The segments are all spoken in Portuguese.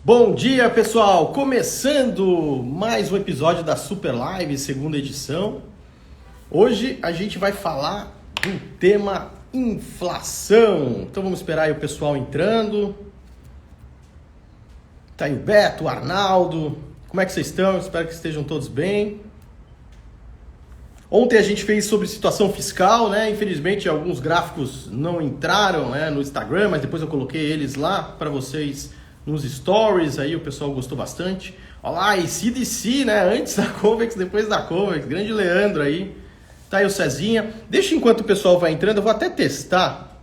Bom dia, pessoal! Começando mais um episódio da Super Live, segunda edição. Hoje a gente vai falar do tema inflação. Então vamos esperar aí o pessoal entrando. Tá aí o Beto, o Arnaldo. Como é que vocês estão? Espero que estejam todos bem. Ontem a gente fez sobre situação fiscal, né? Infelizmente alguns gráficos não entraram, né, no Instagram, mas depois eu coloquei eles lá para vocês nos stories, aí o pessoal gostou bastante. Olha lá, e CDC, né? Antes da Covex, depois da Covex. Grande Leandro aí. Tá aí o Cezinha. Deixa enquanto o pessoal vai entrando, eu vou até testar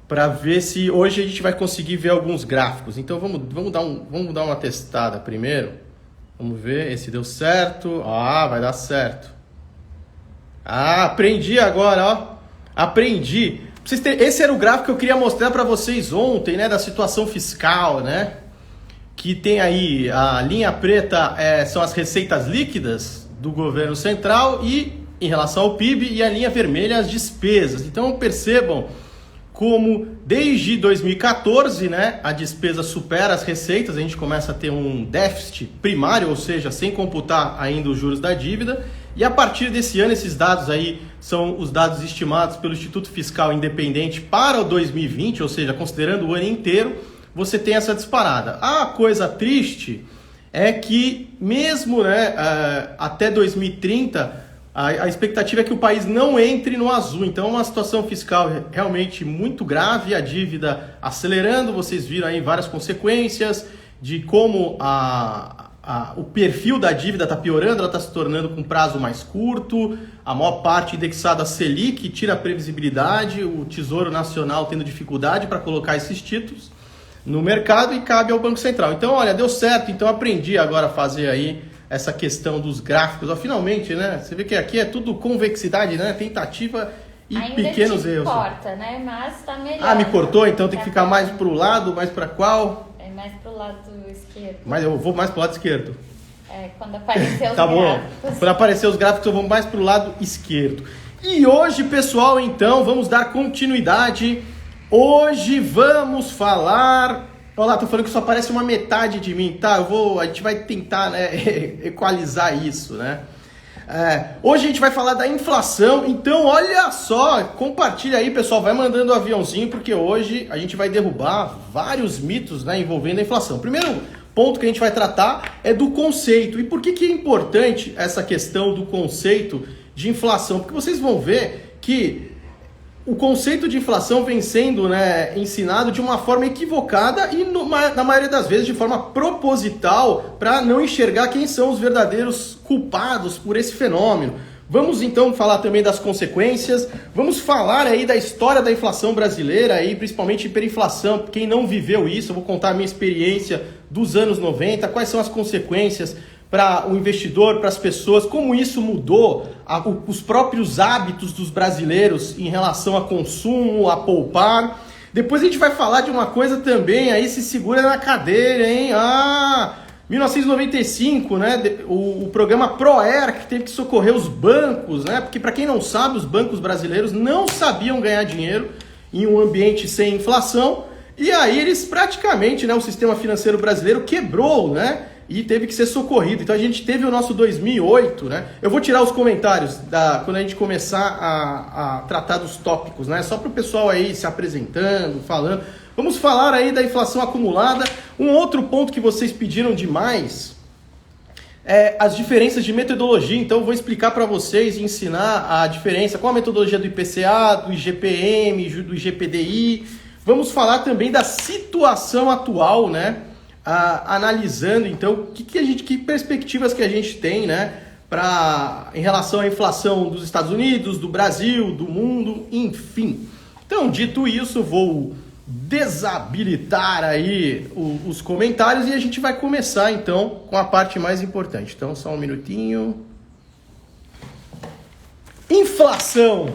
para ver se hoje a gente vai conseguir ver alguns gráficos. Então vamos dar uma testada primeiro. Vamos ver, esse deu certo. Ah, vai dar certo. Ah, aprendi agora, ó. Aprendi. Esse era o gráfico que eu queria mostrar para vocês ontem, né, da situação fiscal, né? Que tem aí a linha preta são as receitas líquidas do governo central e em relação ao PIB, e a linha vermelha as despesas. Então percebam como desde 2014, né, a despesa supera as receitas, a gente começa a ter um déficit primário, ou seja, sem computar ainda os juros da dívida. E a partir desse ano, esses dados aí são os dados estimados pelo Instituto Fiscal Independente para o 2020, ou seja, considerando o ano inteiro, você tem essa disparada. A coisa triste é que mesmo, né, até 2030, a expectativa é que o país não entre no azul. Então é uma situação fiscal realmente muito grave, a dívida acelerando, vocês viram aí várias consequências de como o perfil da dívida está piorando, ela está se tornando com prazo mais curto, a maior parte indexada a Selic, tira a previsibilidade, o Tesouro Nacional tendo dificuldade para colocar esses títulos no mercado e cabe ao Banco Central. Então, olha, deu certo, então aprendi agora a fazer aí essa questão dos gráficos. Ó, finalmente, né? Você vê que aqui é tudo convexidade, né? Tentativa e ainda pequenos erros. Corta, né? Mas tá melhor. Ah, me cortou, então tem que ficar mais pro lado, mais para qual? Mais pro lado esquerdo. Mas eu vou mais pro lado esquerdo. Quando aparecer os tá bom. gráficos. Quando aparecer os gráficos eu vou mais pro lado esquerdo. E hoje, pessoal, então, vamos dar continuidade. Hoje vamos falar... Olha lá, tô falando que só aparece uma metade de mim, tá? A gente vai tentar, né, equalizar isso, né? Hoje a gente vai falar da inflação, então olha só, compartilha aí, pessoal, vai mandando o aviãozinho, porque hoje a gente vai derrubar vários mitos, né, envolvendo a inflação. Primeiro ponto que a gente vai tratar é do conceito. E por que é importante essa questão do conceito de inflação? Porque vocês vão ver que o conceito de inflação vem sendo, né, ensinado de uma forma equivocada e, na maioria das vezes, de forma proposital, para não enxergar quem são os verdadeiros culpados por esse fenômeno. Vamos, então, falar também das consequências, vamos falar aí da história da inflação brasileira, aí, principalmente hiperinflação. Quem não viveu isso, eu vou contar a minha experiência dos anos 90, quais são as consequências para o investidor, para as pessoas, como isso mudou os próprios hábitos dos brasileiros em relação a consumo, a poupar. Depois a gente vai falar de uma coisa também, aí se segura na cadeira, hein? 1995, né? O programa ProER, que teve que socorrer os bancos, né? Porque, para quem não sabe, os bancos brasileiros não sabiam ganhar dinheiro em um ambiente sem inflação, e aí eles praticamente, né, o sistema financeiro brasileiro quebrou, né? E teve que ser socorrido. Então a gente teve o nosso 2008, né? Eu vou tirar os comentários quando a gente começar a tratar dos tópicos, né? Só para o pessoal aí se apresentando, falando. Vamos falar aí da inflação acumulada. Um outro ponto que vocês pediram demais é as diferenças de metodologia. Então eu vou explicar para vocês e ensinar a diferença, qual a metodologia do IPCA, do IGPM, do IGPDI. Vamos falar também da situação atual, né? Analisando, então, que perspectivas que a gente tem, né, em relação à inflação dos Estados Unidos, do Brasil, do mundo, enfim. Então, dito isso, vou desabilitar aí os comentários e a gente vai começar, então, com a parte mais importante. Então, só um minutinho. Inflação,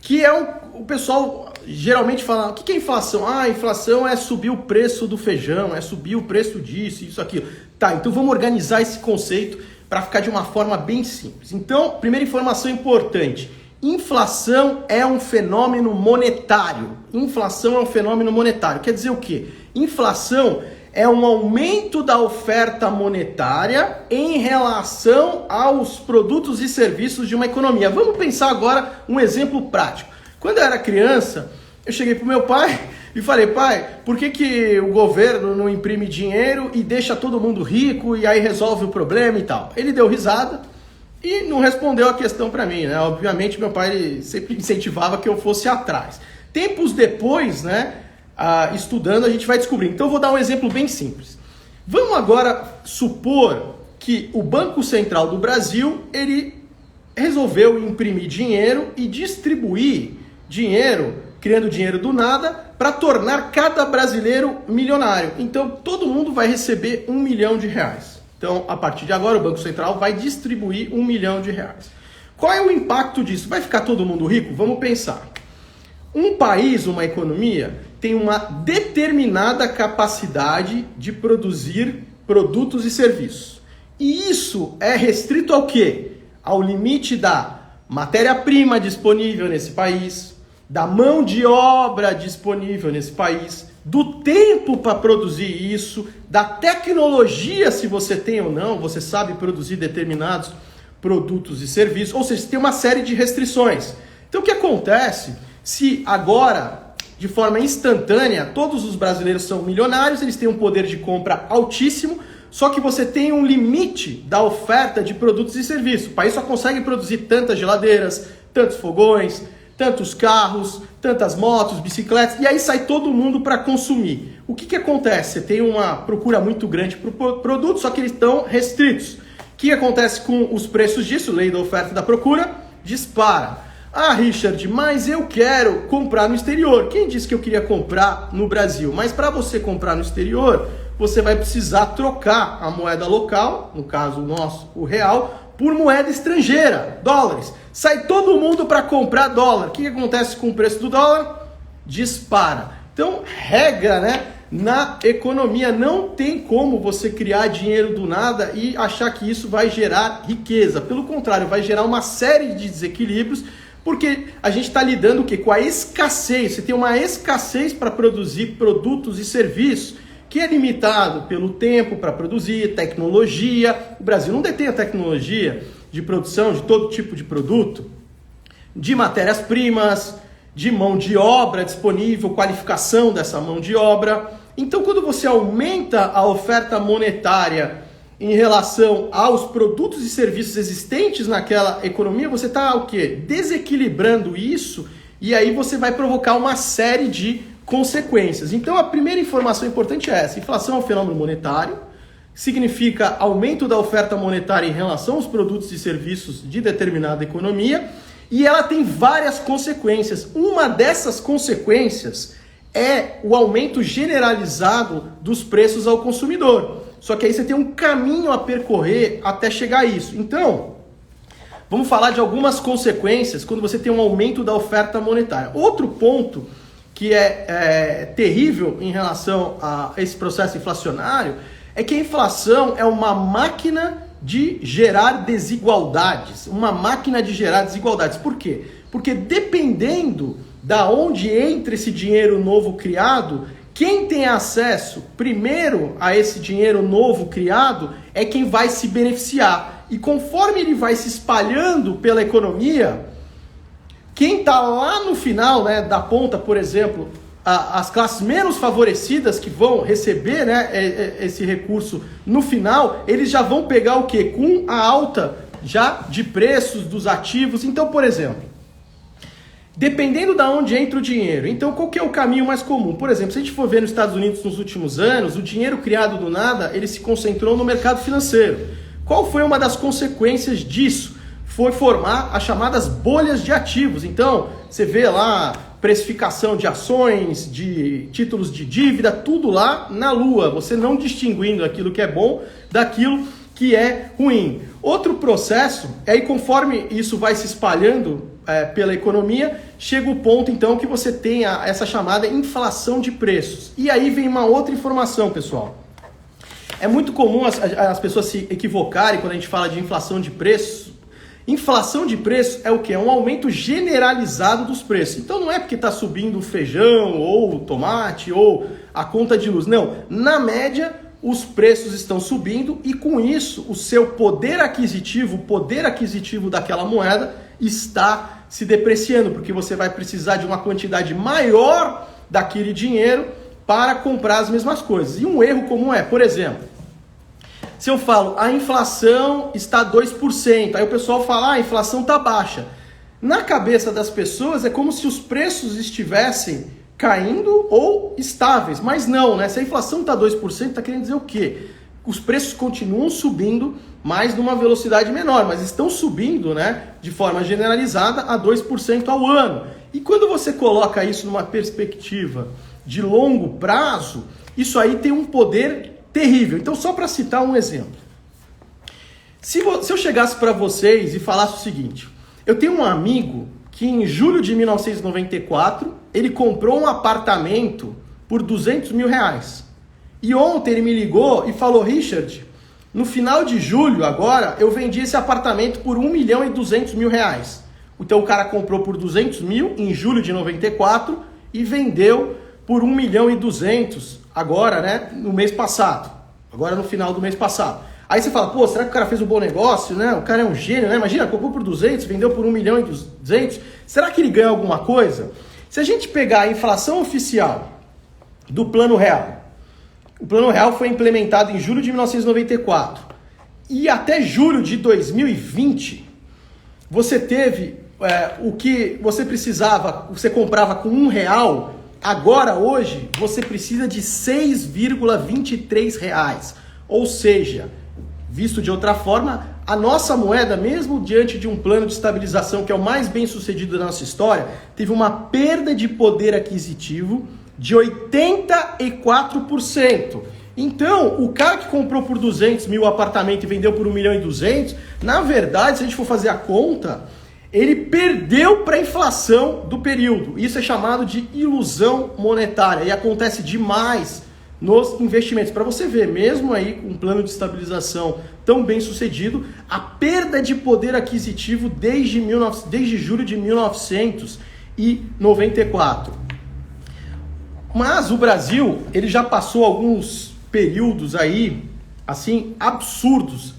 que é o pessoal geralmente fala, o que é inflação? Inflação é subir o preço do feijão, é subir o preço disso, isso, aquilo. Tá, então vamos organizar esse conceito para ficar de uma forma bem simples. Então, primeira informação importante, inflação é um fenômeno monetário. Inflação é um fenômeno monetário. Quer dizer o quê? Inflação é um aumento da oferta monetária em relação aos produtos e serviços de uma economia. Vamos pensar agora um exemplo prático. Quando eu era criança, eu cheguei para o meu pai e falei: pai, por que o governo não imprime dinheiro e deixa todo mundo rico e aí resolve o problema e tal? Ele deu risada e não respondeu a questão para mim, né? Obviamente meu pai sempre incentivava que eu fosse atrás. Tempos depois, né, estudando, a gente vai descobrir. Então eu vou dar um exemplo bem simples. Vamos agora supor que o Banco Central do Brasil, ele resolveu imprimir dinheiro e distribuir dinheiro, criando dinheiro do nada, para tornar cada brasileiro milionário. Então todo mundo vai receber R$1 milhão. Então, a partir de agora, o Banco Central vai distribuir R$1 milhão. Qual é o impacto disso? Vai ficar todo mundo rico? Vamos pensar. Um país, uma economia, tem uma determinada capacidade de produzir produtos e serviços. E isso é restrito ao quê? Ao limite da matéria-prima disponível nesse país, da mão de obra disponível nesse país, do tempo para produzir isso, da tecnologia, se você tem ou não, você sabe produzir determinados produtos e serviços, ou seja, tem uma série de restrições. Então o que acontece se agora, de forma instantânea, todos os brasileiros são milionários, eles têm um poder de compra altíssimo, só que você tem um limite da oferta de produtos e serviços. O país só consegue produzir tantas geladeiras, tantos fogões, tantos carros, tantas motos, bicicletas, e aí sai todo mundo para consumir. O que acontece? Você tem uma procura muito grande para o produto, só que eles estão restritos. O que acontece com os preços disso? Lei da oferta e da procura dispara. Ah, Richard, mas eu quero comprar no exterior. Quem disse que eu queria comprar no Brasil? Mas para você comprar no exterior, você vai precisar trocar a moeda local, no caso nosso, o real, por moeda estrangeira, dólares. Sai todo mundo para comprar dólar. O que acontece com o preço do dólar? Dispara. Então, regra, né? Na economia não tem como você criar dinheiro do nada e achar que isso vai gerar riqueza. Pelo contrário, vai gerar uma série de desequilíbrios, porque a gente está lidando o quê? Com a escassez. Você tem uma escassez para produzir produtos e serviços, que é limitado pelo tempo para produzir, tecnologia. O Brasil não detém a tecnologia de produção de todo tipo de produto, de matérias-primas, de mão de obra disponível, qualificação dessa mão de obra. Então, quando você aumenta a oferta monetária em relação aos produtos e serviços existentes naquela economia, você está o quê? Desequilibrando isso, e aí você vai provocar uma série de consequências. Então, a primeira informação importante é essa: inflação é um fenômeno monetário, significa aumento da oferta monetária em relação aos produtos e serviços de determinada economia, e ela tem várias consequências. Uma dessas consequências é o aumento generalizado dos preços ao consumidor. Só que aí você tem um caminho a percorrer até chegar a isso. Então, vamos falar de algumas consequências quando você tem um aumento da oferta monetária. Outro ponto que é terrível em relação a esse processo inflacionário é que a inflação é uma máquina de gerar desigualdades. Uma máquina de gerar desigualdades. Por quê? Porque dependendo da onde entra esse dinheiro novo criado, quem tem acesso primeiro a esse dinheiro novo criado é quem vai se beneficiar. E conforme ele vai se espalhando pela economia, quem está lá no final, né, da ponta, por exemplo, as classes menos favorecidas que vão receber, né, esse recurso no final, eles já vão pegar o quê? Com a alta já de preços dos ativos. Então, por exemplo, dependendo de onde entra o dinheiro, então qual que é o caminho mais comum? Por exemplo, se a gente for ver nos Estados Unidos nos últimos anos, o dinheiro criado do nada, ele se concentrou no mercado financeiro. Qual foi uma das consequências disso? Foi formar as chamadas bolhas de ativos. Então, você vê lá precificação de ações, de títulos de dívida, tudo lá na lua, você não distinguindo aquilo que é bom daquilo que é ruim. Outro processo, aí conforme isso vai se espalhando pela economia, chega o ponto então que você tem essa chamada inflação de preços. E aí vem uma outra informação, pessoal. É muito comum as pessoas se equivocarem quando a gente fala de inflação de preços Inflação de preço é o quê? É um aumento generalizado dos preços. Então não é porque está subindo o feijão, ou o tomate, ou a conta de luz. Não, na média os preços estão subindo e com isso o seu poder aquisitivo, o poder aquisitivo daquela moeda está se depreciando, porque você vai precisar de uma quantidade maior daquele dinheiro para comprar as mesmas coisas. E um erro comum é, por exemplo, se eu falo, a inflação está 2%, aí o pessoal fala, a inflação está baixa. Na cabeça das pessoas é como se os preços estivessem caindo ou estáveis, mas não, né? Se a inflação está 2%, está querendo dizer o quê? Os preços continuam subindo, mas numa velocidade menor, mas estão subindo, né, de forma generalizada a 2% ao ano. E quando você coloca isso numa perspectiva de longo prazo, isso aí tem um poder terrível. Então, só para citar um exemplo. Se eu chegasse para vocês e falasse o seguinte, eu tenho um amigo que em julho de 1994, ele comprou um apartamento por 200 mil reais. E ontem ele me ligou e falou, Richard, no final de julho, agora, eu vendi esse apartamento por 1 milhão e 200 mil reais. Então o cara comprou por 200 mil em julho de 94 e vendeu por 1 milhão e 200 agora, né, no mês passado. Agora no final do mês passado. Aí você fala, pô, será que o cara fez um bom negócio, né? O cara é um gênio, né? Imagina, comprou por 200, vendeu por 1 milhão e 200. Será que ele ganha alguma coisa? Se a gente pegar a inflação oficial do Plano Real, o Plano Real foi implementado em julho de 1994 e até julho de 2020, você teve o que você precisava, você comprava com R$1, agora hoje você precisa de R$ 6,23. Ou seja, visto de outra forma, a nossa moeda, mesmo diante de um plano de estabilização que é o mais bem sucedido da nossa história, teve uma perda de poder aquisitivo de 84%. Então, o cara que comprou por 200 mil o apartamento e vendeu por 1 milhão e 200, na verdade, se a gente for fazer a conta, ele perdeu para a inflação do período. Isso é chamado de ilusão monetária e acontece demais nos investimentos. Para você ver, mesmo aí com um plano de estabilização tão bem sucedido, a perda de poder aquisitivo desde julho de 1994. Mas o Brasil, ele já passou alguns períodos aí, assim, absurdos,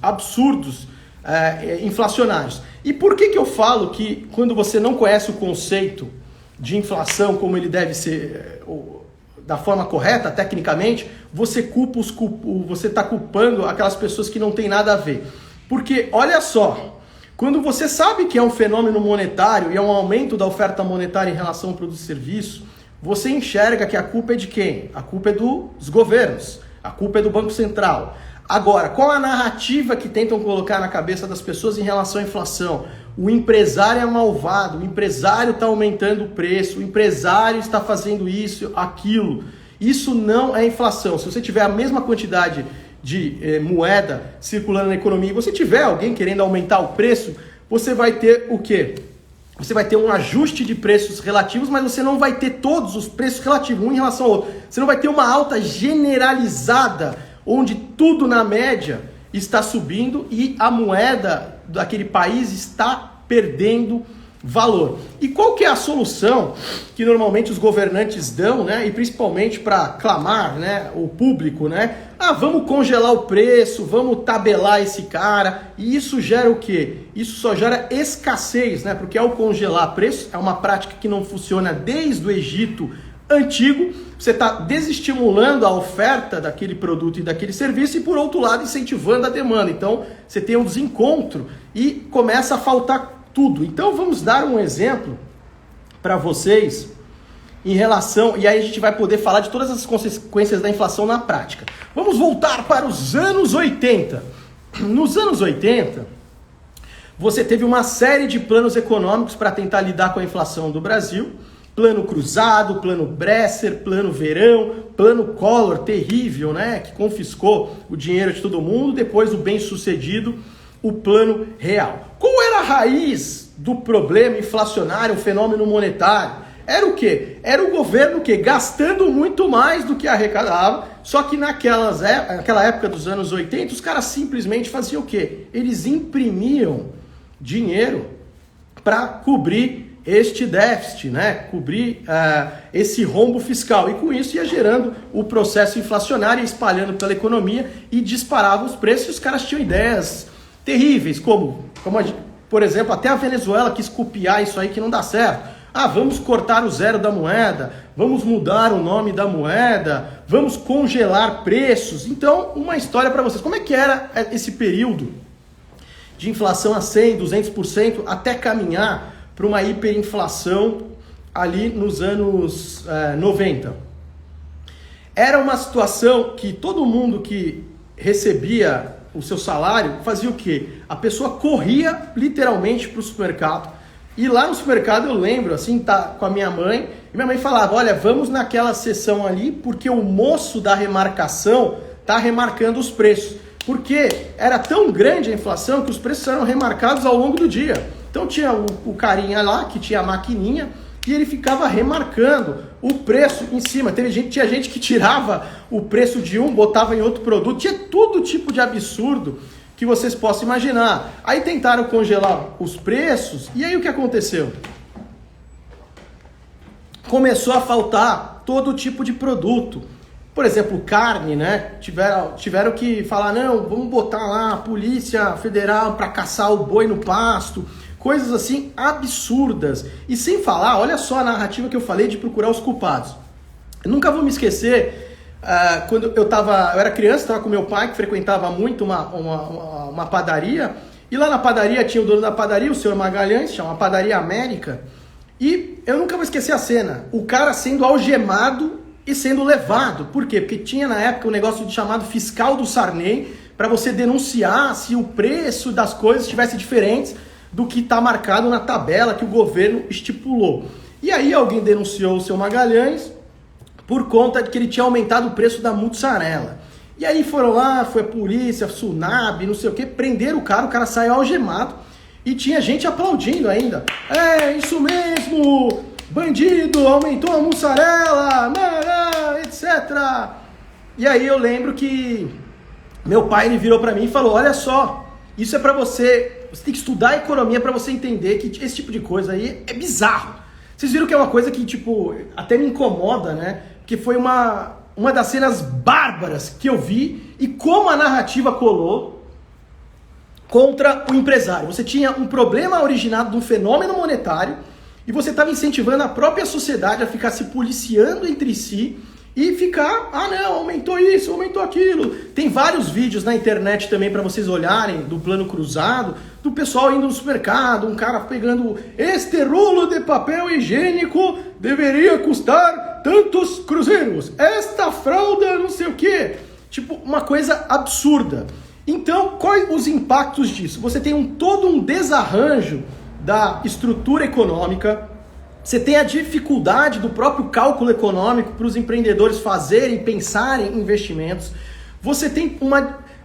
inflacionários. E por que eu falo que quando você não conhece o conceito de inflação, como ele deve ser, da forma correta, tecnicamente, você está culpando aquelas pessoas que não tem nada a ver. Porque, olha só, quando você sabe que é um fenômeno monetário e é um aumento da oferta monetária em relação ao produto e serviço, você enxerga que a culpa é de quem? A culpa é dos governos, a culpa é do Banco Central. Agora, qual a narrativa que tentam colocar na cabeça das pessoas em relação à inflação? O empresário é malvado, o empresário está aumentando o preço, o empresário está fazendo isso, aquilo. Isso não é inflação. Se você tiver a mesma quantidade de moeda circulando na economia e você tiver alguém querendo aumentar o preço, você vai ter o quê? Você vai ter um ajuste de preços relativos, mas você não vai ter todos os preços relativos, um em relação ao outro. Você não vai ter uma alta generalizada, onde tudo na média está subindo e a moeda daquele país está perdendo valor. E qual que é a solução que normalmente os governantes dão, né? E principalmente para clamar, né, o público, né? Vamos congelar o preço, vamos tabelar esse cara. E isso gera o quê? Isso só gera escassez, né? Porque ao congelar preço, é uma prática que não funciona desde o Egito antigo. Você está desestimulando a oferta daquele produto e daquele serviço e, por outro lado, incentivando a demanda. Então, você tem um desencontro e começa a faltar tudo. Então, vamos dar um exemplo para vocês em relação... E aí a gente vai poder falar de todas as consequências da inflação na prática. Vamos voltar para os anos 80. Nos anos 80, você teve uma série de planos econômicos para tentar lidar com a inflação do Brasil. Plano Cruzado, Plano Bresser, Plano Verão, Plano Collor, terrível, né? Que confiscou o dinheiro de todo mundo. Depois o bem-sucedido, o Plano Real. Qual era a raiz do problema inflacionário, o fenômeno monetário? Era o quê? Era o governo que gastando muito mais do que arrecadava, só que naquela época dos anos 80, os caras simplesmente faziam o quê? Eles imprimiam dinheiro para cobrir este déficit, né? Cobrir esse rombo fiscal. E com isso ia gerando o processo inflacionário, espalhando pela economia e disparava os preços. E os caras tinham ideias terríveis, como por exemplo, até a Venezuela quis copiar isso aí que não dá certo. Vamos cortar o zero da moeda, vamos mudar o nome da moeda, vamos congelar preços. Então, uma história para vocês. Como é que era esse período de inflação a 100%, 200%, até caminhar para uma hiperinflação ali nos anos 90? Era uma situação que todo mundo que recebia o seu salário fazia o quê? A pessoa corria literalmente para o supermercado. E lá no supermercado eu lembro, assim, tá com a minha mãe, e minha mãe falava, olha, vamos naquela seção ali, porque o moço da remarcação tá remarcando os preços. Porque era tão grande a inflação que os preços eram remarcados ao longo do dia. Então tinha o carinha lá, que tinha a maquininha, e ele ficava remarcando o preço em cima. Tinha gente que tirava o preço de um, botava em outro produto, tinha todo tipo de absurdo que vocês possam imaginar. Aí tentaram congelar os preços, e aí o que aconteceu? Começou a faltar todo tipo de produto. Por exemplo, carne, né? Tiveram que falar, não, vamos botar lá a Polícia Federal para caçar o boi no pasto. Coisas assim absurdas. E sem falar, olha só a narrativa que eu falei de procurar os culpados. Eu nunca vou me esquecer... quando eu era criança, estava com meu pai, que frequentava muito uma padaria, e lá na padaria tinha o dono da padaria, o senhor Magalhães, chama Padaria América, e eu nunca vou esquecer a cena, o cara sendo algemado e sendo levado. Por quê? Porque tinha na época um negócio chamado fiscal do Sarney, para você denunciar se o preço das coisas estivesse diferentes do que está marcado na tabela que o governo estipulou. E aí alguém denunciou o seu Magalhães, por conta de que ele tinha aumentado o preço da mussarela. E aí foram lá, foi a polícia, a Sunab, não sei o que, prenderam o cara saiu algemado e tinha gente aplaudindo ainda. É, isso mesmo, bandido, aumentou a mussarela, etc. E aí eu lembro que meu pai, ele virou pra mim e falou, olha só, isso é pra você tem que estudar economia pra você entender que esse tipo de coisa aí é bizarro. Vocês viram que é uma coisa que, tipo, até me incomoda, né? Que foi uma das cenas bárbaras que eu vi e como a narrativa colou contra o empresário. Você tinha um problema originado de um fenômeno monetário e você estava incentivando a própria sociedade a ficar se policiando entre si e ficar, não, aumentou isso, aumentou aquilo. Tem vários vídeos na internet também para vocês olharem do plano cruzado, do pessoal indo no supermercado, um cara pegando, este rolo de papel higiênico deveria custar tantos cruzeiros, esta fralda não sei o que, tipo uma coisa absurda. Então, quais os impactos disso? Você tem todo um desarranjo da estrutura econômica, você tem a dificuldade do próprio cálculo econômico para os empreendedores fazerem, pensarem em investimentos, você tem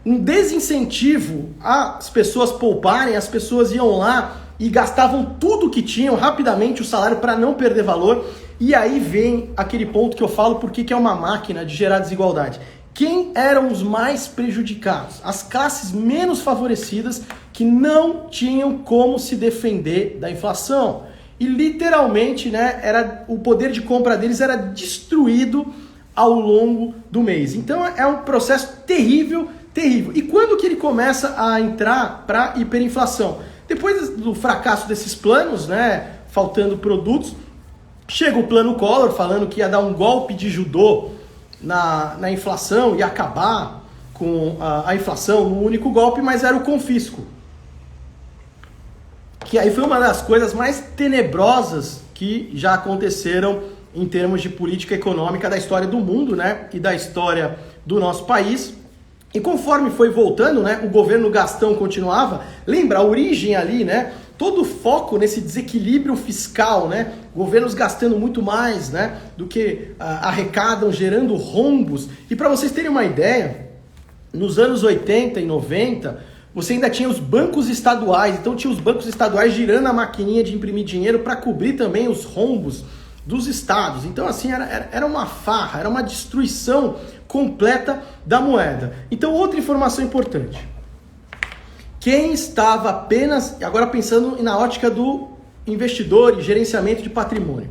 um desincentivo às pessoas pouparem, as pessoas iam lá e gastavam tudo que tinham rapidamente o salário para não perder valor. E aí vem aquele ponto que eu falo porque que é uma máquina de gerar desigualdade. Quem eram os mais prejudicados? As classes menos favorecidas que não tinham como se defender da inflação. E literalmente, né, o poder de compra deles era destruído ao longo do mês. Então é um processo terrível, terrível. E quando que ele começa a entrar para hiperinflação? Depois do fracasso desses planos, né, faltando produtos, chega o plano Collor falando que ia dar um golpe de judô na inflação e acabar com a inflação no único golpe, mas era o confisco. Que aí foi uma das coisas mais tenebrosas que já aconteceram em termos de política econômica da história do mundo, né, e da história do nosso país. E conforme foi voltando, né, o governo Gastão continuava, lembra a origem ali, né, todo o foco nesse desequilíbrio fiscal, né, governos gastando muito mais, né, do que arrecadam, gerando rombos. E para vocês terem uma ideia, nos anos 80 e 90, você ainda tinha os bancos estaduais, então tinha os bancos estaduais girando a maquininha de imprimir dinheiro para cobrir também os rombos dos estados. Então assim, era uma farra, era uma destruição completa da moeda. Então outra informação importante, quem estava apenas, agora pensando na ótica do investidor e gerenciamento de patrimônio,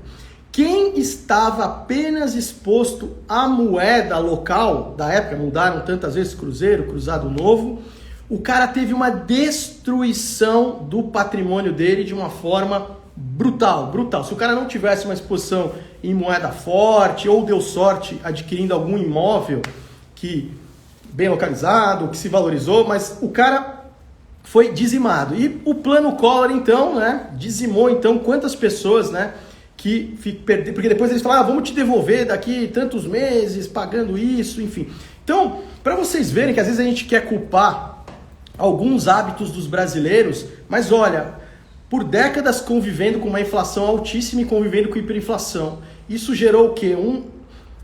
quem estava apenas exposto à moeda local da época, mudaram tantas vezes cruzeiro, cruzado novo, o cara teve uma destruição do patrimônio dele de uma forma brutal. Se o cara não tivesse uma exposição em moeda forte ou deu sorte adquirindo algum imóvel que bem localizado, que se valorizou, mas o cara foi dizimado. E o plano Collor, então, né, dizimou então quantas pessoas, né, que perderam, porque depois eles falaram, vamos te devolver daqui tantos meses, pagando isso, enfim. Então, para vocês verem que às vezes a gente quer culpar alguns hábitos dos brasileiros, mas olha, por décadas convivendo com uma inflação altíssima e convivendo com hiperinflação, isso gerou o quê?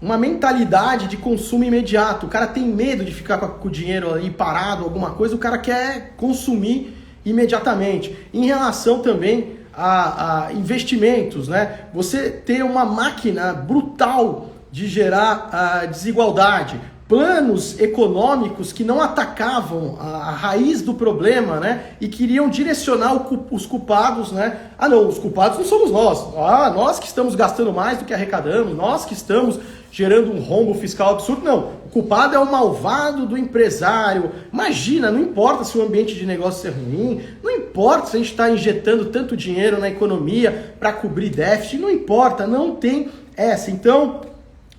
Uma mentalidade de consumo imediato. O cara tem medo de ficar com o dinheiro aí parado, alguma coisa, o cara quer consumir imediatamente. Em relação também a investimentos, né? Você tem uma máquina brutal de gerar desigualdade. Planos econômicos que não atacavam a raiz do problema, né? E queriam direcionar os culpados, né? Não, os culpados não somos nós. Nós que estamos gastando mais do que arrecadamos, nós que estamos gerando um rombo fiscal absurdo. Não, o culpado é o malvado do empresário. Imagina, não importa se o ambiente de negócio é ruim, não importa se a gente está injetando tanto dinheiro na economia para cobrir déficit, não importa, não tem essa. Então,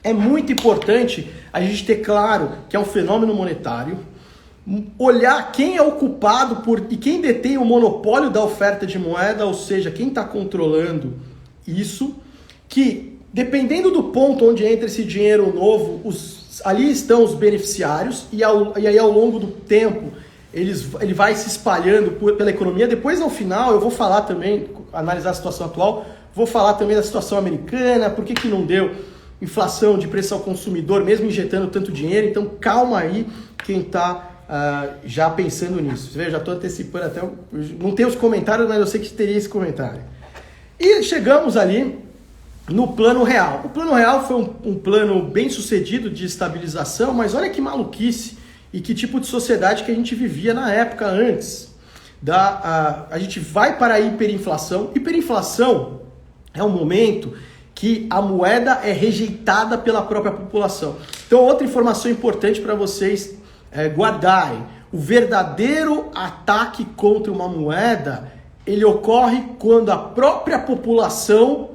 é muito importante a gente ter claro que é um fenômeno monetário, olhar quem é o culpado e quem detém o monopólio da oferta de moeda, ou seja, quem está controlando isso, que dependendo do ponto onde entra esse dinheiro novo, ali estão os beneficiários, e aí ao longo do tempo ele vai se espalhando pela economia. Depois, no final, eu vou falar também, analisar a situação atual, vou falar também da situação americana, por que não deu inflação de preço ao consumidor, mesmo injetando tanto dinheiro. Então calma aí quem está já pensando nisso. Você vê, eu já estou antecipando até, não tem os comentários, mas eu sei que teria esse comentário. E chegamos ali no plano real. O plano real foi um plano bem sucedido de estabilização, mas olha que maluquice e que tipo de sociedade que a gente vivia na época antes. A gente vai para a hiperinflação. Hiperinflação é um momento que a moeda é rejeitada pela própria população. Então, outra informação importante para vocês guardarem. O verdadeiro ataque contra uma moeda, ele ocorre quando a própria população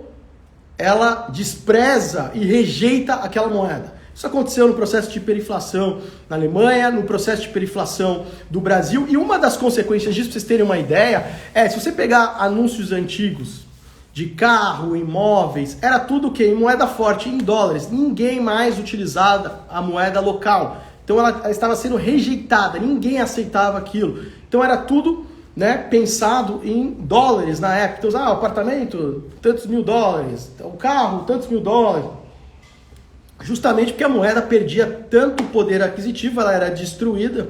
ela despreza e rejeita aquela moeda. Isso aconteceu no processo de hiperinflação na Alemanha, no processo de hiperinflação do Brasil. E uma das consequências disso, para vocês terem uma ideia, se você pegar anúncios antigos de carro, imóveis, era tudo o quê? Em moeda forte, em dólares. Ninguém mais utilizava a moeda local. Então ela estava sendo rejeitada, ninguém aceitava aquilo. Então era tudo, né, pensado em dólares na época. Então, o apartamento, tantos mil dólares. O carro, tantos mil dólares. Justamente porque a moeda perdia tanto poder aquisitivo, ela era destruída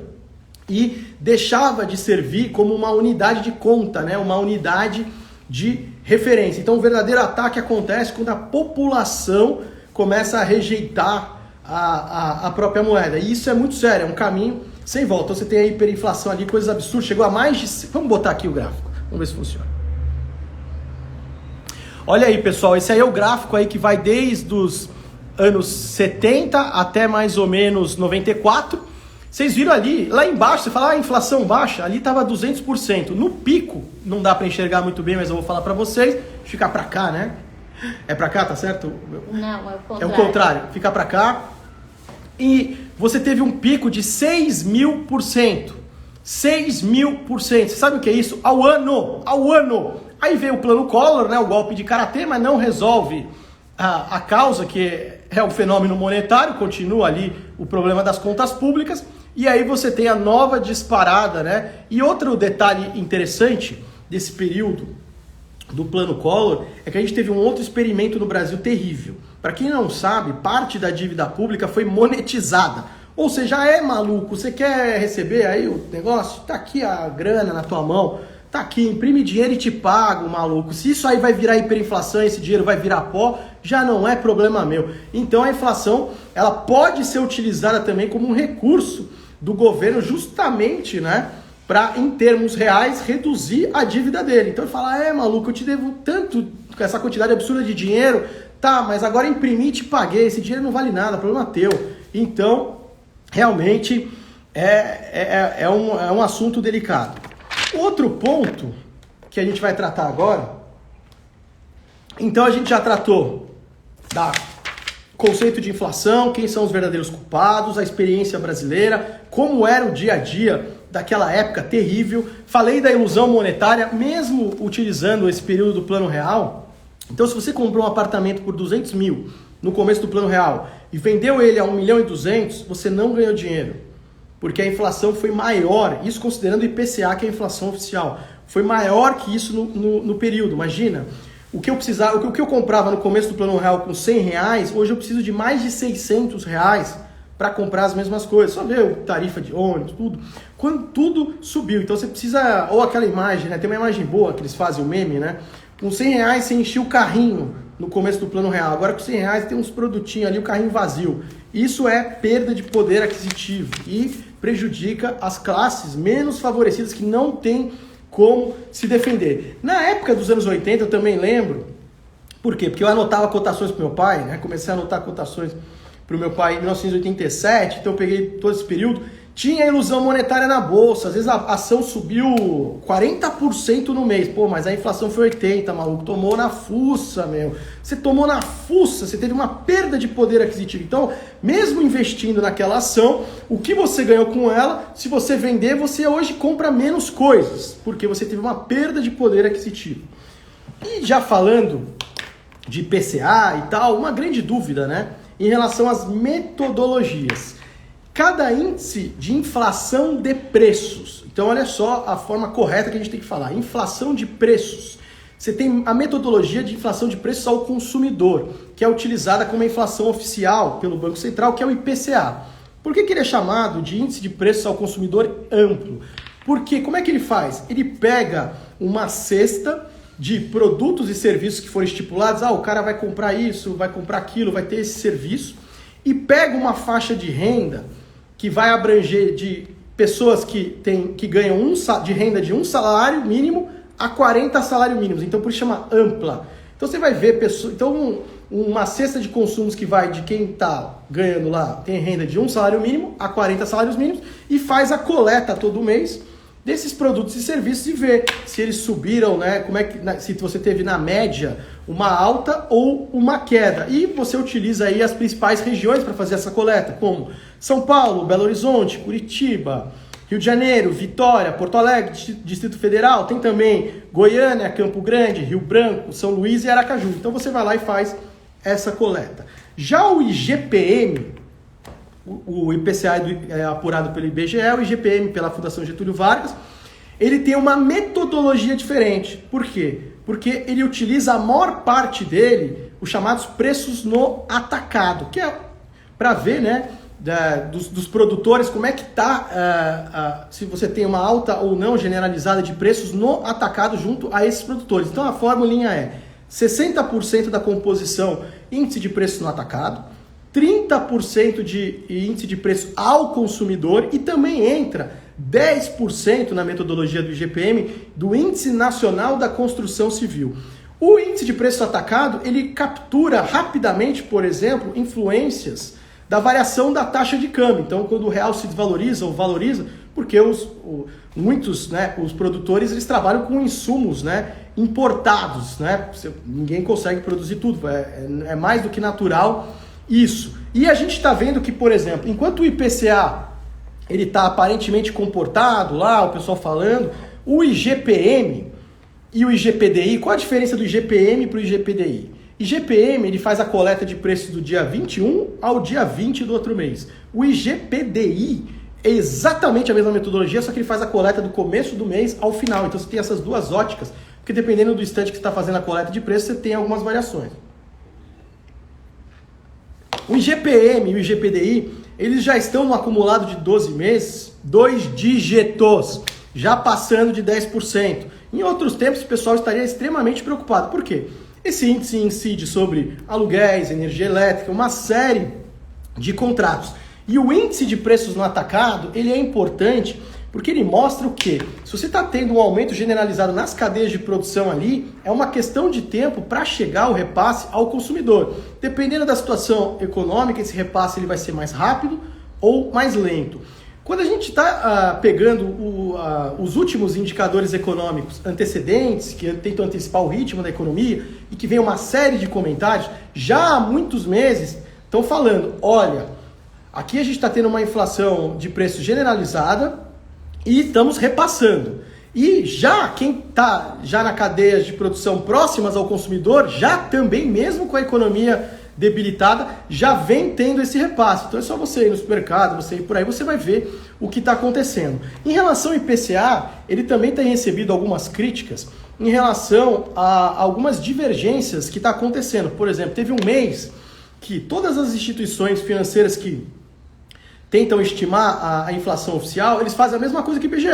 e deixava de servir como uma unidade de conta, né, uma unidade de referência. Então o verdadeiro ataque acontece quando a população começa a rejeitar a própria moeda. E isso é muito sério, é um caminho sem volta. Então você tem a hiperinflação ali, coisas absurdas, chegou a mais de... Vamos botar aqui o gráfico, vamos ver se funciona. Olha aí, pessoal, esse aí é o gráfico aí que vai desde os anos 70 até mais ou menos 94. Vocês viram ali, lá embaixo, você fala, inflação baixa, ali estava 200%. No pico, não dá para enxergar muito bem, mas eu vou falar para vocês, ficar para cá, né? É para cá, tá certo? Não, é o contrário. É o contrário, fica para cá. E você teve um pico de 6.000%. 6.000%. Você sabe o que é isso? Ao ano. Aí veio o plano Collor, né? O golpe de karatê, mas não resolve a causa, que é o fenômeno monetário, continua ali o problema das contas públicas. E aí você tem a nova disparada, né? E outro detalhe interessante desse período do plano Collor é que a gente teve um outro experimento no Brasil terrível. Para quem não sabe, parte da dívida pública foi monetizada. Ou seja, é maluco, você quer receber aí o negócio? Tá aqui a grana na tua mão, tá aqui, imprime dinheiro e te pago, maluco. Se isso aí vai virar hiperinflação, esse dinheiro vai virar pó, já não é problema meu. Então a inflação, ela pode ser utilizada também como um recurso do governo justamente, né, para, em termos reais, reduzir a dívida dele. Então ele fala, maluco, eu te devo tanto, essa quantidade absurda de dinheiro, tá, mas agora imprimi e te paguei, esse dinheiro não vale nada, problema teu. Então, realmente, é um assunto delicado. Outro ponto que a gente vai tratar agora, então a gente já tratou da conceito de inflação, quem são os verdadeiros culpados, a experiência brasileira, como era o dia a dia daquela época terrível. Falei da ilusão monetária, mesmo utilizando esse período do Plano Real. Então, se você comprou um apartamento por 200 mil no começo do Plano Real e vendeu ele a 1.200.000, você não ganhou dinheiro, porque a inflação foi maior, isso considerando o IPCA, que é a inflação oficial, foi maior que isso no período. Imagina, o que eu comprava no começo do Plano Real com R$100, hoje eu preciso de mais de R$600 para comprar as mesmas coisas. Só ver tarifa de ônibus, tudo. Quando tudo subiu, então você precisa, ou aquela imagem, né? Tem uma imagem boa que eles fazem, o meme, né? Com R$100 você enchia o carrinho no começo do Plano Real. Agora com R$100 tem uns produtinhos ali, o carrinho vazio. Isso é perda de poder aquisitivo e prejudica as classes menos favorecidas que não têm como se defender. Na época dos anos 80, eu também lembro. Por quê? Porque eu anotava cotações para o meu pai, né? Comecei a anotar cotações para o meu pai em 1987, então eu peguei todo esse período. Tinha ilusão monetária na bolsa, às vezes a ação subiu 40% no mês. Pô, mas a inflação foi 80%, maluco. Tomou na fuça, meu. Você tomou na fuça, você teve uma perda de poder aquisitivo. Então, mesmo investindo naquela ação, o que você ganhou com ela, se você vender, você hoje compra menos coisas, porque você teve uma perda de poder aquisitivo. E já falando de IPCA e tal, uma grande dúvida, né? Em relação às metodologias. Cada índice de inflação de preços. Então, olha só a forma correta que a gente tem que falar. Inflação de preços. Você tem a metodologia de inflação de preços ao consumidor, que é utilizada como a inflação oficial pelo Banco Central, que é o IPCA. Por que ele é chamado de índice de preços ao consumidor amplo? Porque, como é que ele faz? Ele pega uma cesta de produtos e serviços que foram estipulados. O cara vai comprar isso, vai comprar aquilo, vai ter esse serviço. E pega uma faixa de renda que vai abranger de pessoas que ganham de renda de um salário mínimo a 40 salários mínimos. Então, por isso chama ampla. Então, você vai ver pessoas. Então, uma cesta de consumos que vai de quem está ganhando lá, tem renda de um salário mínimo a 40 salários mínimos, e faz a coleta todo mês desses produtos e serviços e ver se eles subiram, né? Se você teve na média uma alta ou uma queda. E você utiliza aí as principais regiões para fazer essa coleta, como São Paulo, Belo Horizonte, Curitiba, Rio de Janeiro, Vitória, Porto Alegre, Distrito Federal, tem também Goiânia, Campo Grande, Rio Branco, São Luís e Aracaju. Então você vai lá e faz essa coleta. Já o IGPM, o IPCA é apurado pelo IBGE, o IGPM pela Fundação Getúlio Vargas, ele tem uma metodologia diferente. Por quê? Porque ele utiliza a maior parte dele, os chamados preços no atacado, que é para ver, né, dos produtores, como é que está, se você tem uma alta ou não generalizada de preços no atacado junto a esses produtores. Então a formulinha é 60% da composição índice de preço no atacado, 30% de índice de preço ao consumidor e também entra 10% na metodologia do IGPM do Índice Nacional da Construção Civil. O índice de preço atacado, ele captura rapidamente, por exemplo, influências da variação da taxa de câmbio. Então, quando o real se desvaloriza ou valoriza, porque muitos, né, os produtores, eles trabalham com insumos, né, importados, né? Ninguém consegue produzir tudo, é mais do que natural isso. E a gente está vendo que, por exemplo, enquanto o IPCA ele está aparentemente comportado lá, o pessoal falando, o IGPM e o IGPDI, qual a diferença do IGPM para o IGPDI? IGPM, ele faz a coleta de preços do dia 21 ao dia 20 do outro mês. O IGPDI é exatamente a mesma metodologia, só que ele faz a coleta do começo do mês ao final. Então você tem essas duas óticas, porque dependendo do instante que você está fazendo a coleta de preços, você tem algumas variações. O IGPM e o IGPDI, eles já estão no acumulado de 12 meses, 2 dígitos, já passando de 10%. Em outros tempos, o pessoal estaria extremamente preocupado. Por quê? Esse índice incide sobre aluguéis, energia elétrica, uma série de contratos. E o índice de preços no atacado, ele é importante Porque ele mostra o quê? Se você está tendo um aumento generalizado nas cadeias de produção ali, é uma questão de tempo para chegar o repasse ao consumidor. Dependendo da situação econômica, esse repasse ele vai ser mais rápido ou mais lento. Quando a gente está pegando os últimos indicadores econômicos antecedentes, que tentam antecipar o ritmo da economia, e que vem uma série de comentários, já há muitos meses estão falando, olha, aqui a gente está tendo uma inflação de preço generalizada e estamos repassando. E já quem está já na cadeia de produção próximas ao consumidor, já também, mesmo com a economia debilitada, já vem tendo esse repasse. Então é só você ir no supermercado, você ir por aí, você vai ver o que está acontecendo. Em relação ao IPCA, ele também tem recebido algumas críticas em relação a algumas divergências que está acontecendo. Por exemplo, teve um mês que todas as instituições financeiras que tentam estimar a inflação oficial, eles fazem a mesma coisa que o IBGE.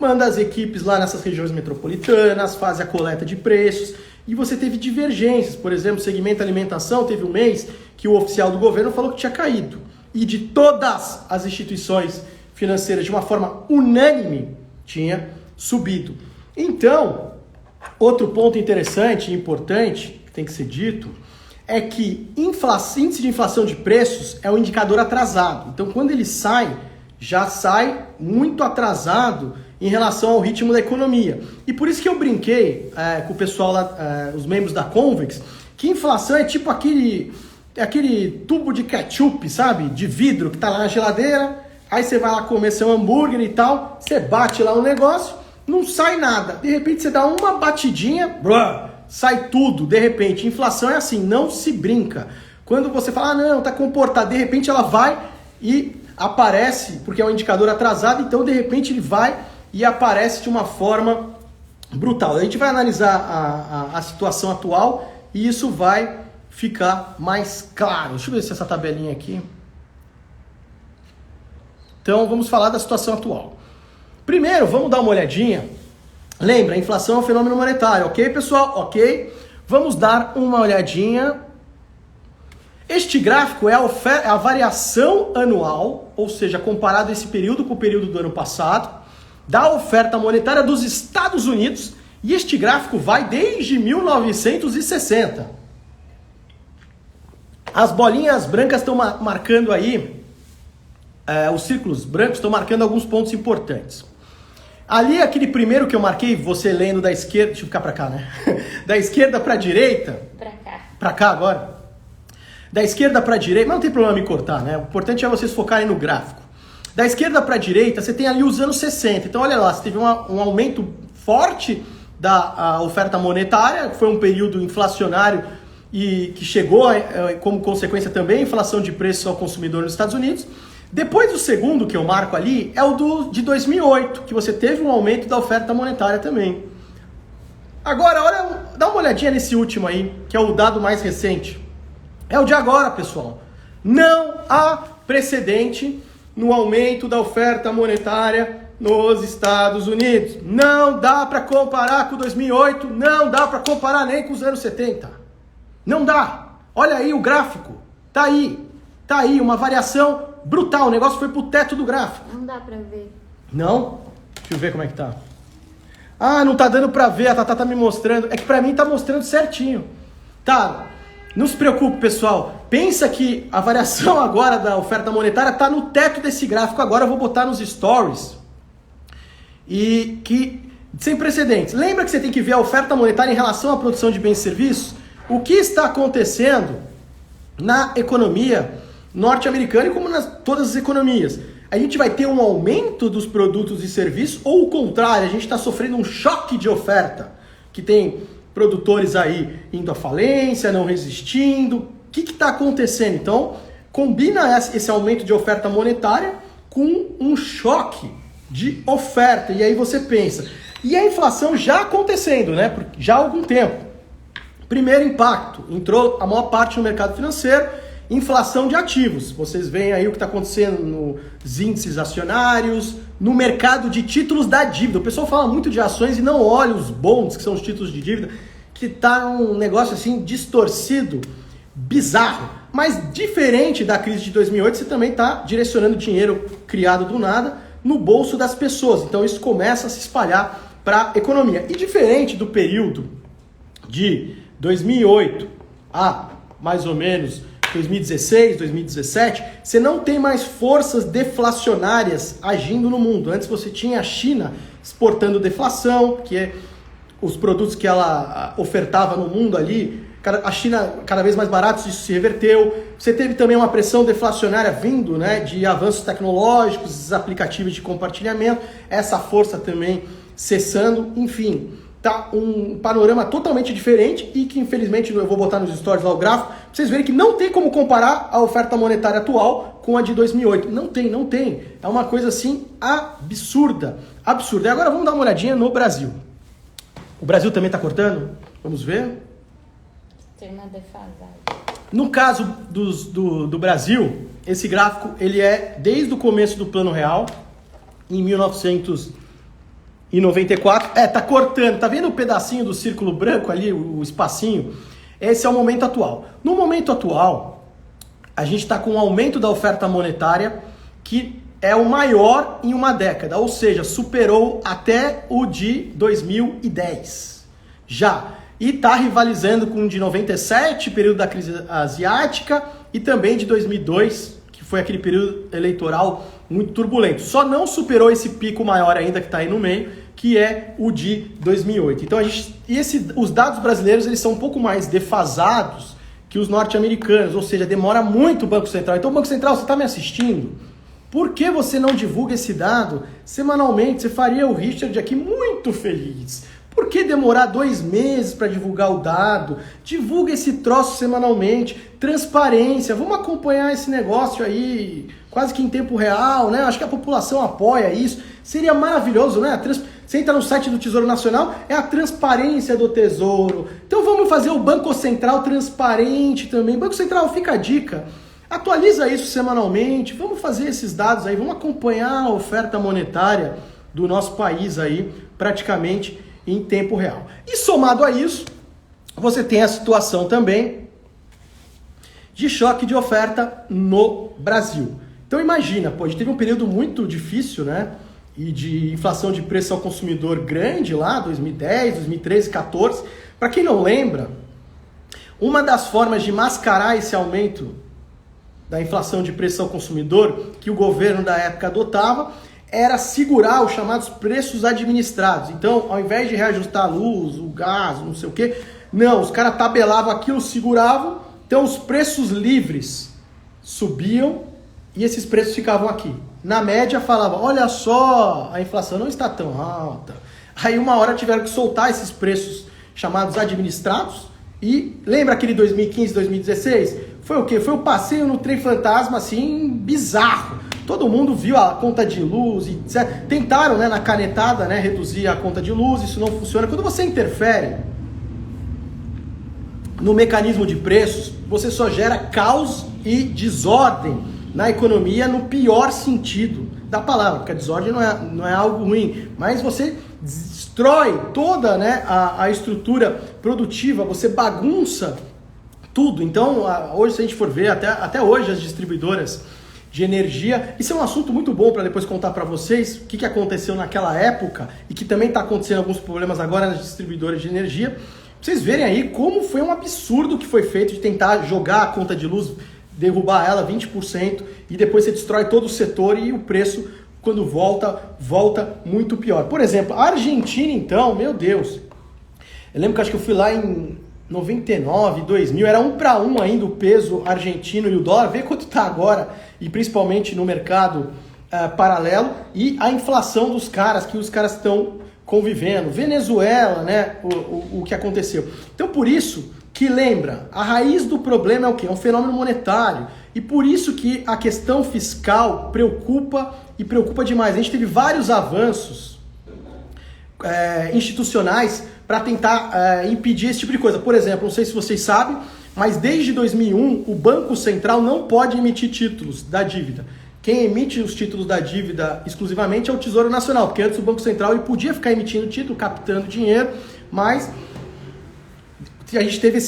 Manda as equipes lá nessas regiões metropolitanas, faz a coleta de preços, e você teve divergências. Por exemplo, o segmento alimentação teve um mês que o oficial do governo falou que tinha caído. E de todas as instituições financeiras, de uma forma unânime, tinha subido. Então, outro ponto interessante e importante, que tem que ser dito, é que índice de inflação de preços é um indicador atrasado. Então, quando ele sai, já sai muito atrasado em relação ao ritmo da economia. E por isso que eu brinquei com o pessoal lá, os membros da Convex, que inflação é tipo aquele tubo de ketchup, sabe? De vidro que tá lá na geladeira, aí você vai lá comer seu hambúrguer e tal, você bate lá um negócio, não sai nada. De repente você dá uma batidinha, sai tudo, de repente. Inflação é assim, não se brinca. Quando você fala, não, tá comportado, de repente ela vai e aparece, porque é um indicador atrasado, então de repente ele vai e aparece de uma forma brutal. A gente vai analisar a situação atual e isso vai ficar mais claro. Deixa eu ver se essa tabelinha aqui. Então vamos falar da situação atual. Primeiro, vamos dar uma olhadinha. Lembra, a inflação é um fenômeno monetário, ok, pessoal? Ok. Vamos dar uma olhadinha. Este gráfico é a variação anual, ou seja, comparado esse período com o período do ano passado, da oferta monetária dos Estados Unidos, e este gráfico vai desde 1960. As bolinhas brancas estão marcando aí, os círculos brancos estão marcando alguns pontos importantes. Ali, aquele primeiro que eu marquei, você lendo da esquerda, deixa eu ficar para cá, né? Da esquerda para a direita. Para cá. Para cá agora. Da esquerda para a direita, mas não tem problema me cortar, né? O importante é vocês focarem no gráfico. Da esquerda para a direita, você tem ali os anos 60. Então, olha lá, você teve um aumento forte da oferta monetária, foi um período inflacionário e que chegou como consequência também a inflação de preços ao consumidor nos Estados Unidos. Depois do segundo que eu marco ali, é o de 2008, que você teve um aumento da oferta monetária também. Agora, olha, dá uma olhadinha nesse último aí, que é o dado mais recente. É o de agora, pessoal. Não há precedente no aumento da oferta monetária nos Estados Unidos. Não dá para comparar com 2008, não dá para comparar nem com os anos 70. Não dá. Olha aí o gráfico. Tá aí uma variação brutal. O negócio foi pro teto do gráfico. Não dá pra ver. Não? Deixa eu ver como é que tá. Ah, não tá dando pra ver. A Tatá tá me mostrando. É que pra mim tá mostrando certinho. Tá. Não se preocupe, pessoal. Pensa que a variação agora da oferta monetária está no teto desse gráfico. Agora eu vou botar nos stories. E que, sem precedentes. Lembra que você tem que ver a oferta monetária em relação à produção de bens e serviços? O que está acontecendo na economia norte-americana e como nas todas as economias? A gente vai ter um aumento dos produtos e serviços ou o contrário? A gente está sofrendo um choque de oferta que tem produtores aí indo à falência, não resistindo. O que está acontecendo? Então, combina esse aumento de oferta monetária com um choque de oferta. E aí você pensa. E a inflação já acontecendo, né? Já há algum tempo. Primeiro impacto, entrou a maior parte no mercado financeiro, inflação de ativos. Vocês veem aí o que está acontecendo nos índices acionários, no mercado de títulos da dívida. O pessoal fala muito de ações e não olha os bonds, que são os títulos de dívida, que está um negócio assim distorcido, bizarro. Mas diferente da crise de 2008, você também está direcionando dinheiro criado do nada no bolso das pessoas. Então isso começa a se espalhar para a economia. E diferente do período de 2008 a mais ou menos 2016, 2017, você não tem mais forças deflacionárias agindo no mundo. Antes você tinha a China exportando deflação, que é os produtos que ela ofertava no mundo ali, a China cada vez mais baratos, isso se reverteu. Você teve também uma pressão deflacionária vindo, né, de avanços tecnológicos, aplicativos de compartilhamento, essa força também cessando, enfim, tá um panorama totalmente diferente e que infelizmente eu vou botar nos stories lá o gráfico, pra vocês verem que não tem como comparar a oferta monetária atual com a de 2008. Não tem. É uma coisa assim absurda. E agora vamos dar uma olhadinha no Brasil. O Brasil também está cortando? Vamos ver. Tem uma defasagem. No caso do Brasil, esse gráfico ele é desde o começo do Plano Real, em 1994. Tá cortando. Tá vendo o pedacinho do círculo branco ali, o espacinho? Esse é o momento atual. No momento atual, a gente está com um aumento da oferta monetária que é o maior em uma década, ou seja, superou até o de 2010. Já. E está rivalizando com o de 97, período da crise asiática, e também de 2002, que foi aquele período eleitoral muito turbulento. Só não superou esse pico maior ainda que está aí no meio, que é o de 2008. Então os dados brasileiros eles são um pouco mais defasados que os norte-americanos, ou seja, demora muito o Banco Central. Então, Banco Central, você está me assistindo? Por que você não divulga esse dado semanalmente? Você faria o Richard aqui muito feliz. Por que demorar 2 meses para divulgar o dado? Divulga esse troço semanalmente. Transparência. Vamos acompanhar esse negócio aí quase que em tempo real, né? Acho que a população apoia isso. Seria maravilhoso, né? Você entra no site do Tesouro Nacional, é a transparência do Tesouro. Então vamos fazer o Banco Central transparente também. Banco Central, fica a dica. Atualiza isso semanalmente. Vamos fazer esses dados aí. Vamos acompanhar a oferta monetária do nosso país aí praticamente em tempo real. E somado a isso, você tem a situação também de choque de oferta no Brasil. Então imagina, a gente teve um período muito difícil, né? E de inflação de preço ao consumidor grande lá, 2010, 2013, 2014. Para quem não lembra, uma das formas de mascarar esse aumento da inflação de preço ao consumidor que o governo da época adotava era segurar os chamados preços administrados. Então, ao invés de reajustar a luz, o gás, não sei o quê, não, os caras tabelavam aquilo, seguravam, então os preços livres subiam e esses preços ficavam aqui. Na média falava, olha só, a inflação não está tão alta. Aí uma hora tiveram que soltar esses preços chamados administrados e lembra aquele 2015, 2016? Foi o quê? Foi o passeio no trem fantasma assim, bizarro. Todo mundo viu a conta de luz, etc. Tentaram, né, na canetada, né, reduzir a conta de luz, isso não funciona. Quando você interfere no mecanismo de preços, você só gera caos e desordem na economia no pior sentido da palavra, porque a desordem não é algo ruim, mas você destrói toda, né, a estrutura produtiva, você bagunça tudo. Então, hoje, se a gente for ver, até hoje as distribuidoras de energia, isso é um assunto muito bom para depois contar para vocês o que aconteceu naquela época e que também está acontecendo alguns problemas agora nas distribuidoras de energia. Pra vocês verem aí como foi um absurdo que foi feito de tentar jogar a conta de luz, derrubar ela 20% e depois você destrói todo o setor e o preço, quando volta muito pior. Por exemplo, a Argentina, então, meu Deus, eu lembro que acho que eu fui lá em 99, 2000, era 1-1 ainda o peso argentino e o dólar, vê quanto está agora, e principalmente no mercado paralelo, e a inflação dos caras, que os caras estão convivendo. Venezuela, né, o que aconteceu. Então, por isso que lembra, a raiz do problema é o quê? É um fenômeno monetário, e por isso que a questão fiscal preocupa demais. A gente teve vários avanços institucionais para tentar impedir esse tipo de coisa. Por exemplo, não sei se vocês sabem, mas desde 2001 o Banco Central não pode emitir títulos da dívida. Quem emite os títulos da dívida exclusivamente é o Tesouro Nacional, porque antes o Banco Central ele podia ficar emitindo título, captando dinheiro, mas a gente teve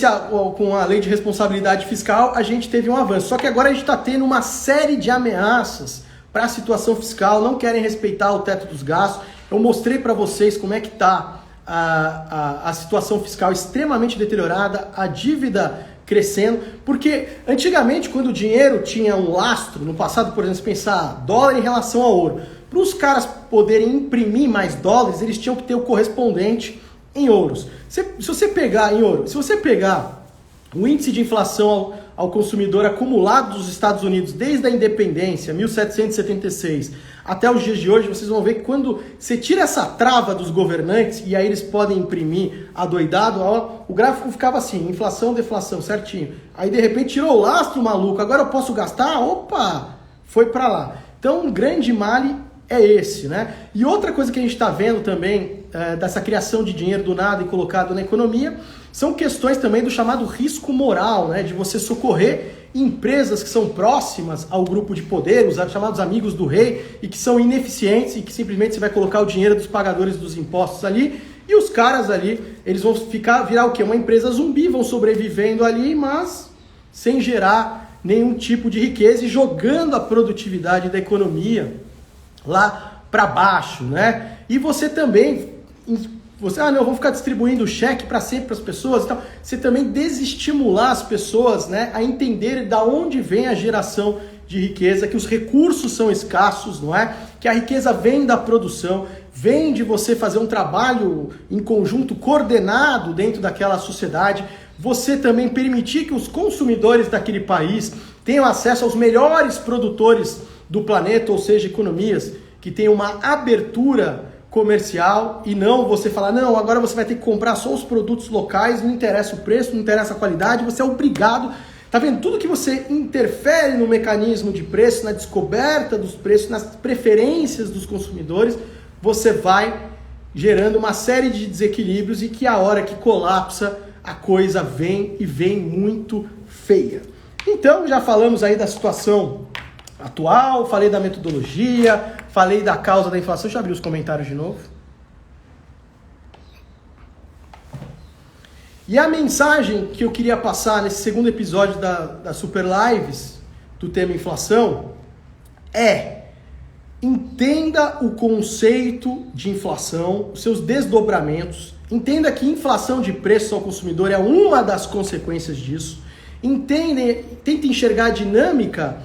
com a lei de responsabilidade fiscal, a gente teve um avanço. Só que agora a gente está tendo uma série de ameaças para a situação fiscal, não querem respeitar o teto dos gastos. Eu mostrei para vocês como é que está a situação fiscal extremamente deteriorada, a dívida crescendo, porque antigamente quando o dinheiro tinha um lastro, no passado, por exemplo, se pensar dólar em relação ao ouro, para os caras poderem imprimir mais dólares, eles tinham que ter o correspondente em ouros. Se você pegar em ouro, se você pegar o índice de inflação ao consumidor acumulado dos Estados Unidos desde a independência, 1776, até os dias de hoje, vocês vão ver que quando você tira essa trava dos governantes e aí eles podem imprimir adoidado, o gráfico ficava assim, inflação, deflação, certinho. Aí de repente tirou o lastro, maluco, agora eu posso gastar? Opa, foi para lá. Então um grande male é esse, né? E outra coisa que a gente está vendo também, dessa criação de dinheiro do nada e colocado na economia, são questões também do chamado risco moral, né? De você socorrer empresas que são próximas ao grupo de poder, os chamados amigos do rei, e que são ineficientes e que simplesmente você vai colocar o dinheiro dos pagadores dos impostos ali, e os caras ali, eles vão virar o quê? Uma empresa zumbi, vão sobrevivendo ali, mas sem gerar nenhum tipo de riqueza e jogando a produtividade da economia lá para baixo, né? E você também, vamos ficar distribuindo cheque para sempre para as pessoas, então você também desestimular as pessoas, né, a entenderem da onde vem a geração de riqueza, que os recursos são escassos, não é? Que a riqueza vem da produção, vem de você fazer um trabalho em conjunto coordenado dentro daquela sociedade, você também permitir que os consumidores daquele país tenham acesso aos melhores produtores do planeta, ou seja, economias que tenham uma abertura comercial e não você falar, não, agora você vai ter que comprar só os produtos locais, não interessa o preço, não interessa a qualidade, você é obrigado. Tá vendo? Tudo que você interfere no mecanismo de preço, na descoberta dos preços, nas preferências dos consumidores, você vai gerando uma série de desequilíbrios e que a hora que colapsa, a coisa vem e vem muito feia. Então, já falamos aí da situação atual, falei da metodologia, falei da causa da inflação. Deixa eu abrir os comentários de novo. E a mensagem que eu queria passar nesse segundo episódio da Super Lives, do tema inflação, é: entenda o conceito de inflação, os seus desdobramentos, entenda que inflação de preço ao consumidor é uma das consequências disso, tente enxergar a dinâmica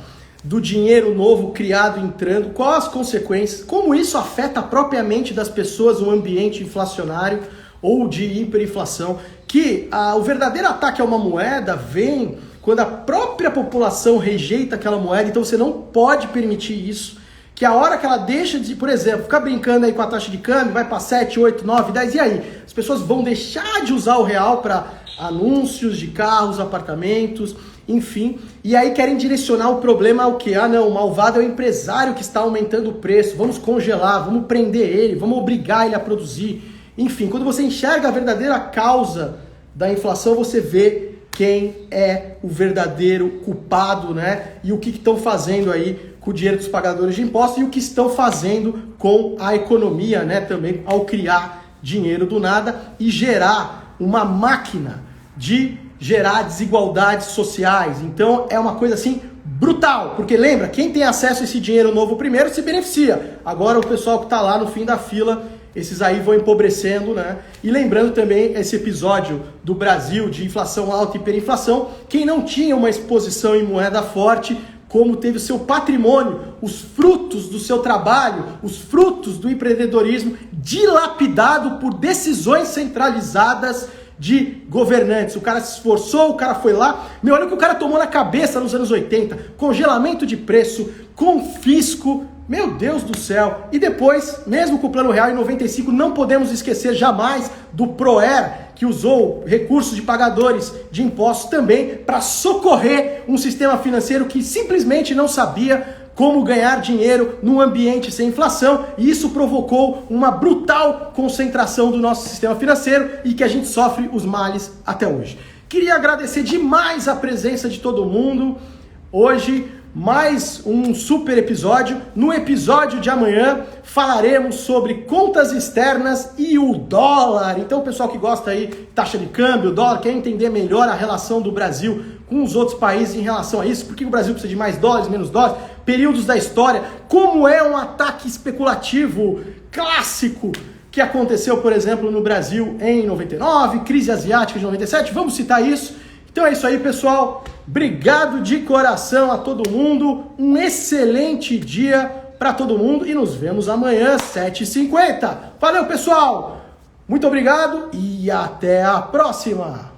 do dinheiro novo criado entrando, quais as consequências, como isso afeta propriamente das pessoas um ambiente inflacionário ou de hiperinflação, que o verdadeiro ataque a uma moeda vem quando a própria população rejeita aquela moeda, então você não pode permitir isso, que a hora que ela deixa de, por exemplo, ficar brincando aí com a taxa de câmbio, vai para 7, 8, 9, 10, e aí? As pessoas vão deixar de usar o real para anúncios de carros, apartamentos, enfim, e aí querem direcionar o problema ao quê? Não, o malvado é o empresário que está aumentando o preço, vamos congelar, vamos prender ele, vamos obrigar ele a produzir. Enfim, quando você enxerga a verdadeira causa da inflação, você vê quem é o verdadeiro culpado, né? E o que estão fazendo aí com o dinheiro dos pagadores de impostos e o que estão fazendo com a economia, né? Também ao criar dinheiro do nada e gerar uma máquina de gerar desigualdades sociais. Então é uma coisa assim brutal, porque lembra, quem tem acesso a esse dinheiro novo primeiro se beneficia. Agora o pessoal que está lá no fim da fila, esses aí vão empobrecendo, né? E lembrando também esse episódio do Brasil de inflação alta e hiperinflação, quem não tinha uma exposição em moeda forte, como teve o seu patrimônio, os frutos do seu trabalho, os frutos do empreendedorismo dilapidado por decisões centralizadas de governantes. O cara se esforçou, o cara foi lá, olha o que o cara tomou na cabeça nos anos 80, congelamento de preço, confisco, meu Deus do céu. E depois, mesmo com o Plano Real em 95, não podemos esquecer jamais do PROER, que usou recursos de pagadores de impostos também para socorrer um sistema financeiro que simplesmente não sabia como ganhar dinheiro num ambiente sem inflação, e isso provocou uma brutal concentração do nosso sistema financeiro e que a gente sofre os males até hoje. Queria agradecer demais a presença de todo mundo. Hoje mais um super episódio. No episódio de amanhã falaremos sobre contas externas e o dólar. Então, o pessoal que gosta aí, taxa de câmbio, dólar, quer entender melhor a relação do Brasil com os outros países em relação a isso, por que o Brasil precisa de mais dólares, menos dólares, períodos da história, como é um ataque especulativo clássico que aconteceu, por exemplo, no Brasil em 99, crise asiática de 97, vamos citar isso. Então é isso aí, pessoal. Obrigado de coração a todo mundo. Um excelente dia para todo mundo e nos vemos amanhã, 7h50. Valeu, pessoal. Muito obrigado e até a próxima.